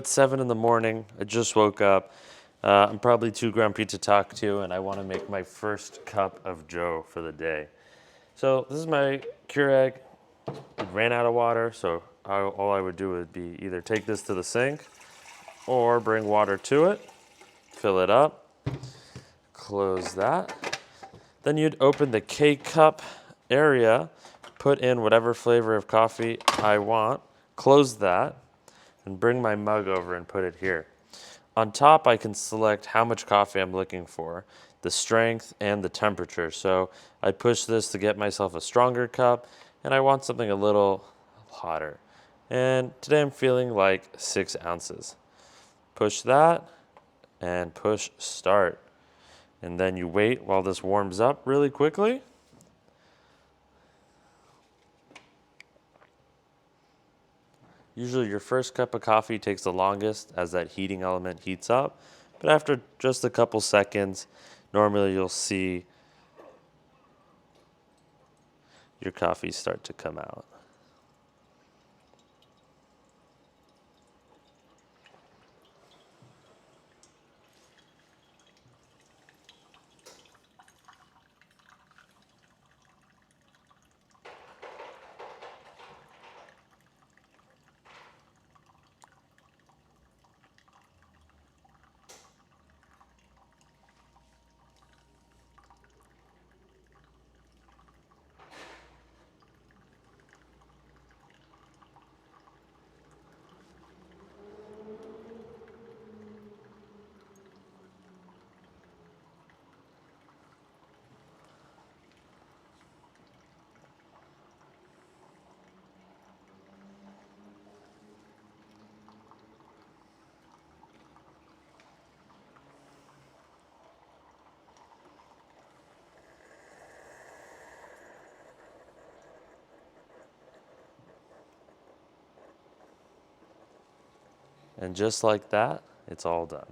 It's 7 in the morning. I just woke up. I'm probably too grumpy to talk to you, and I want to make my first cup of Joe for the day. So this is my Keurig. It ran out of water, so all I would do would be either take this to the sink or bring water to it, fill it up, close that. Then you'd open the K-cup area, put in whatever flavor of coffee I want, close that, and bring my mug over and put it here. On top, I can select how much coffee I'm looking for, the strength, and the temperature. So I push this to get myself a stronger cup, and I want something a little hotter. And today I'm feeling like 6 ounces. Push that, and push start. And then you wait while this warms up really quickly. Usually your first cup of coffee takes the longest as that heating element heats up, but after just a couple seconds, normally you'll see your coffee start to come out. And just like that, it's all done.